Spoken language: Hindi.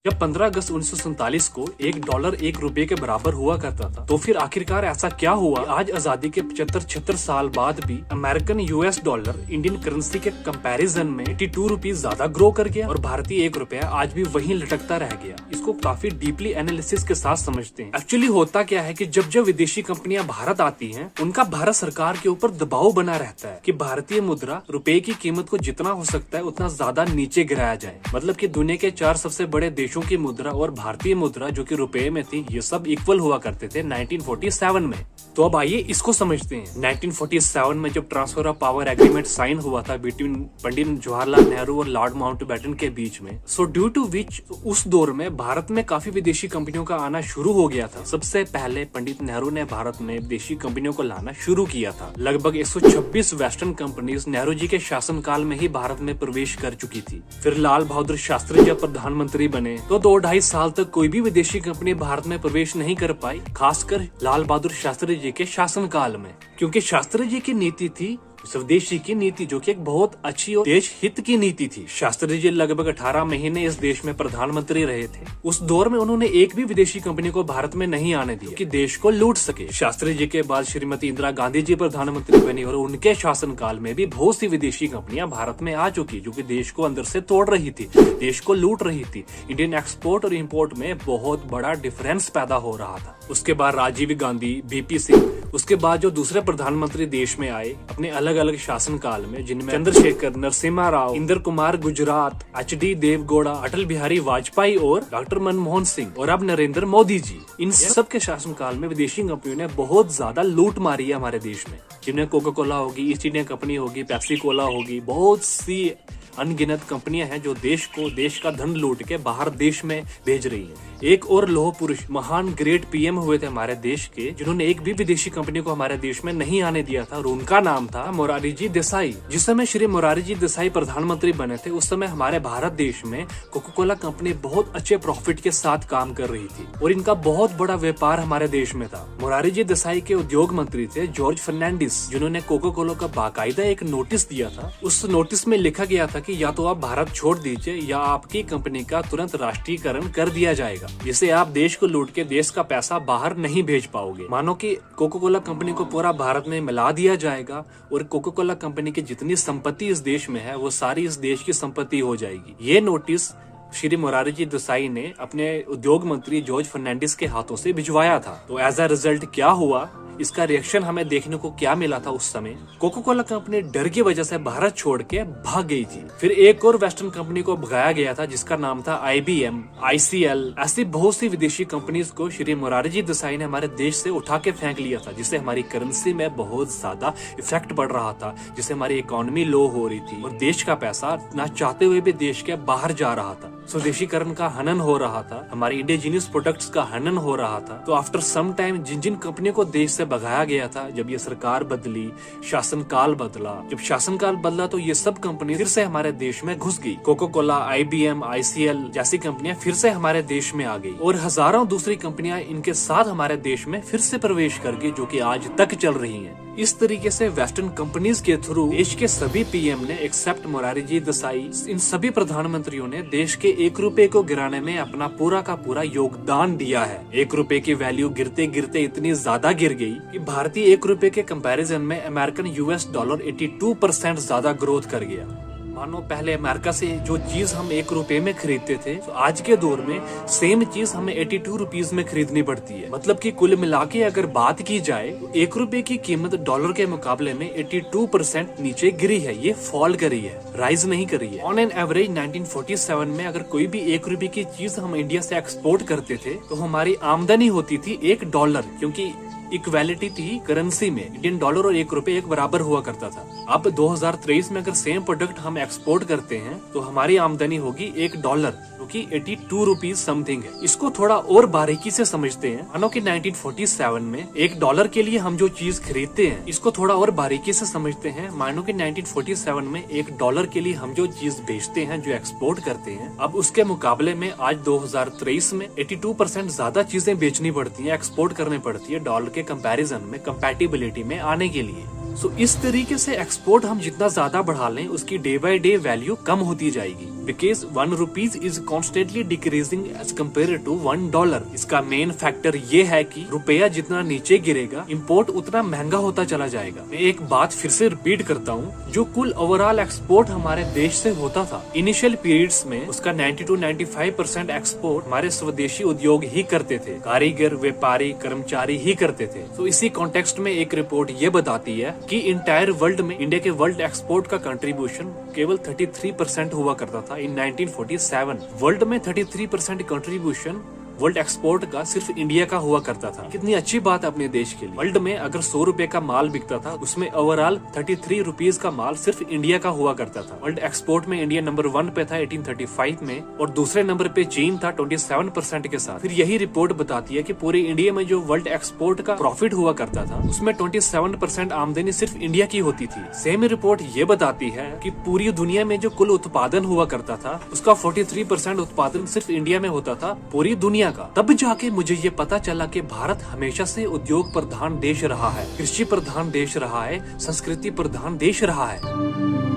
जब 15 अगस्त 1947 को $1 $1 के बराबर हुआ करता था, तो फिर आखिरकार ऐसा क्या हुआ आज आजादी के 75-76 साल बाद भी American US dollar Indian currency के कंपैरिजन में 82 रुपीज ज्यादा ग्रो कर गया और भारतीय ₹1 आज भी वहीं लटकता रह गया। इसको काफी डीपली एनालिसिस के साथ समझते हैं। एक्चुअली होता क्या है कि जब जब विदेशी कंपनियां भारत आती हैं, उनका भारत सरकार के ऊपर दबाव बना रहता है कि भारतीय मुद्रा रुपए की कीमत को जितना हो सकता है उतना ज्यादा नीचे गिराया जाए। मतलब कि दुनिया के 4 सबसे बड़े देशों की मुद्रा और भारतीय मुद्रा जो कि रुपए में थी, ये सब इक्वल हुआ करते थे 1947 में। तो अब आइए इसको समझते हैं। 1947 में जब transfer of power agreement sign हुआ था बिटवीन पंडित जवाहरलाल नेहरू और लॉर्ड माउंटबेटन के बीच में, सो ड्यू टू विच उस दौर में भारत में काफी विदेशी कंपनियों का आना शुरू हो गया था। सबसे पहले पंडित नेहरू ने भारत में विदेशी कंपनियों को लाना शुरू किया था। लगभग 126 वेस्टर्न कंपनीज नेहरू जी के शासनकाल में ही भारत में प्रवेश कर चुकी थी। फिर लाल बहादुर शास्त्री जब प्रधानमंत्री बने तो 2-2.5 साल तक कोई भी विदेशी कंपनी भारत में प्रवेश नहीं कर पाई, खासकर लाल बहादुर शास्त्री जी के शासनकाल में, क्योंकि शास्त्री जी की नीति थी स्वदेशी की नीति, जो कि एक बहुत अच्छी और देश हित की नीति थी। शास्त्री जी लगभग 18 महीने इस देश में प्रधानमंत्री रहे थे। उस दौर में उन्होंने एक भी विदेशी कंपनी को भारत में नहीं आने दिया कि देश को लूट सके। शास्त्री जी के बाद श्रीमती इंदिरा गांधी जी प्रधानमंत्री बनी और उनके शासनकाल में भी बहुत सी विदेशी कंपनियां भारत में आ चुकी, जो कि देश को अंदर से तोड़ रही थी, देश को लूट रही थी। इंडियन एक्सपोर्ट और इम्पोर्ट में बहुत बड़ा डिफरेंस पैदा हो रहा था। उसके बाद राजीव गांधी, बीपी सिंह, उसके बाद जो दूसरे प्रधानमंत्री देश में आए अपने अलग अलग शासनकाल में, जिनमें चंद्रशेखर, नरसिम्हा राव, इंदिरा कुमार गुजरात, HD देवगौड़ा, अटल बिहारी वाजपेयी और डॉक्टर मनमोहन सिंह और अब नरेंद्र मोदी जी, इन सब के शासनकाल में विदेशी कंपनियों ने बहुत ज्यादा लूट मारी है हमारे देश में, जिनमें कोका कोला होगी, ईस्ट इंडिया कंपनी होगी, पेप्सी कोला होगी, बहुत सी अनगिनत कंपनियां हैं जो देश का धन लूट के बाहर देश में भेज रही हैं। एक और लौह पुरुष, महान ग्रेट PM हुए थे हमारे देश के, जिन्होंने एक भी विदेशी कंपनी को हमारे देश में नहीं आने दिया था, और उनका नाम था मोरारजी जी देसाई। जिस समय श्री मोरारजी जी देसाई प्रधानमंत्री बने थे, उस समय हमारे भारत देश में कोका कोला कंपनी बहुत अच्छे प्रॉफिट के साथ काम कर रही थी और इनका बहुत बड़ा व्यापार हमारे देश में था। मोरारजी जी देसाई के उद्योग मंत्री थे जॉर्ज फर्नांडिस, जिन्होंने कोका कोला का बाकायदा एक नोटिस दिया था। उस नोटिस में लिखा गया था कि या तो आप भारत छोड़ दीजिए या आपकी कंपनी का तुरंत राष्ट्रीयकरण कर दिया जाएगा, जिससे आप देश को लूट के देश का पैसा बाहर नहीं भेज पाओगे। मानो कि कोका कोला कंपनी को पूरा भारत में मिला दिया जाएगा और कोका कोला कंपनी की जितनी संपत्ति इस देश में है वो सारी इस देश की संपत्ति हो जाएगी। ये नोटिस श्री मोरारजी देसाई ने अपने उद्योग मंत्री जॉर्ज फर्नांडिस के हाथों से भिजवाया था। तो एज अ रिजल्ट क्या हुआ, इसका रिएक्शन हमें देखने को क्या मिला था उस समय, कोका कोला कंपनी डर की वजह से भारत छोड़ के भाग गई थी। फिर एक और वेस्टर्न कंपनी को भगाया गया था जिसका नाम था IBM, ICL। ऐसी बहुत सी विदेशी कंपनीज को श्री मोरारजी देसाई ने हमारे देश से उठा के फेंक लिया था, जिससे हमारी करेंसी में बहुत ज्यादा इफेक्ट पड़ रहा था, जिससे हमारी इकोनॉमी लो हो रही थी और देश का पैसा ना चाहते हुए भी देश के बाहर जा रहा था। स्वदेशीकरण का हनन हो रहा था, हमारे इंडिजिनियस प्रोडक्ट्स का हनन हो रहा था। तो आफ्टर सम टाइम जिन जिन कंपनियों को देश से भगाया गया था, जब ये सरकार बदली, शासनकाल बदला, जब शासनकाल बदला तो ये सब कंपनी फिर से हमारे देश में घुस गई। कोका कोला, IBM, ICL जैसी कंपनियां फिर से हमारे देश में आ गई और हजारों दूसरी कंपनियां इनके साथ हमारे देश में फिर से प्रवेश कर गई, जो कि आज तक चल रही हैं। इस तरीके से वेस्टर्न कंपनीज के थ्रू देश के सभी PM ने एक्सेप्ट मोरारजी देसाई, इन सभी प्रधानमंत्रियों ने देश के $1 को गिराने में अपना पूरा का पूरा योगदान दिया है। $1 की वैल्यू गिरते गिरते इतनी ज्यादा गिर गई कि भारतीय $1 के कंपैरिजन में अमेरिकन US डॉलर 82% ज्यादा ग्रोथ कर गया। मानो पहले अमेरिका से जो चीज हम $1 में खरीदते थे, तो आज के दौर में सेम चीज हमें 82 रुपीज में खरीदनी पड़ती है। मतलब कि कुल मिला के अगर बात की जाए तो $1 की कीमत डॉलर के मुकाबले में 82% नीचे गिरी है। ये फॉल करी है, राइज नहीं करी है। ऑन एन एवरेज 1947 में अगर कोई भी $1 की चीज हम इंडिया से एक्सपोर्ट करते थे तो हमारी आमदनी होती थी $1, क्योंकि इक्वालिटी थी करेंसी में, इंडियन डॉलर और $1 एक बराबर हुआ करता था। अब 2023 में अगर सेम प्रोडक्ट हम एक्सपोर्ट करते हैं तो हमारी आमदनी होगी $1, जो कि 82 रुपीज समथिंग है। इसको थोड़ा और बारीकी से समझते हैं। मानो कि 1947 में $1 के लिए हम जो चीज खरीदते हैं, इसको थोड़ा और बारीकी से समझते हैं। मानो कि 1947 में $1 के लिए हम जो चीज बेचते हैं, जो एक्सपोर्ट करते हैं, अब उसके मुकाबले में आज 2023 में 82% ज्यादा चीजें बेचनी पड़ती है, एक्सपोर्ट करनी पड़ती है डॉलर के कंपैरिजन में, कंपैटिबिलिटी में आने के लिए। सो इस तरीके से एक्सपोर्ट हम जितना ज्यादा बढ़ा लें, उसकी डे बाय डे वैल्यू कम होती जाएगी। Because 1 rupees is constantly decreasing as compared to $1। इसका मेन फैक्टर ये है कि रुपया जितना नीचे गिरेगा इम्पोर्ट उतना महंगा होता चला जाएगा। मैं एक बात फिर से रिपीट करता हूँ, जो कुल ओवरऑल एक्सपोर्ट हमारे देश से होता था इनिशियल पीरियड्स में, उसका 90 to 95% एक्सपोर्ट हमारे स्वदेशी उद्योग ही करते थे, कारीगर, व्यापारी, कर्मचारी ही करते थे। तो इसी कॉन्टेक्स्ट में एक रिपोर्ट ये बताती है कि इंटायर वर्ल्ड में इंडिया के वर्ल्ड एक्सपोर्ट का कंट्रीब्यूशन केवल 33% हुआ करता था इन 1947। वर्ल्ड में 33% कंट्रीब्यूशन वर्ल्ड एक्सपोर्ट का सिर्फ इंडिया का हुआ करता था। कितनी अच्छी बात है अपने देश के लिए। वर्ल्ड में अगर 100 रुपए का माल बिकता था उसमें ओवरऑल 33 रुपीज का माल सिर्फ इंडिया का हुआ करता था। वर्ल्ड एक्सपोर्ट में इंडिया नंबर 1 पे था 1835 में, और दूसरे नंबर पे चीन था 27% के साथ। फिर यही रिपोर्ट बताती है कि पूरे इंडिया में जो वर्ल्ड एक्सपोर्ट का प्रॉफिट हुआ करता था उसमें 27% आमदनी सिर्फ इंडिया की होती थी। सेम रिपोर्ट ये बताती है कि पूरी दुनिया में जो कुल उत्पादन हुआ करता था उसका 43% उत्पादन सिर्फ इंडिया में होता था पूरी दुनिया का। तब जाके मुझे ये पता चला कि भारत हमेशा से उद्योग प्रधान देश रहा है, कृषि प्रधान देश रहा है, संस्कृति प्रधान देश रहा है।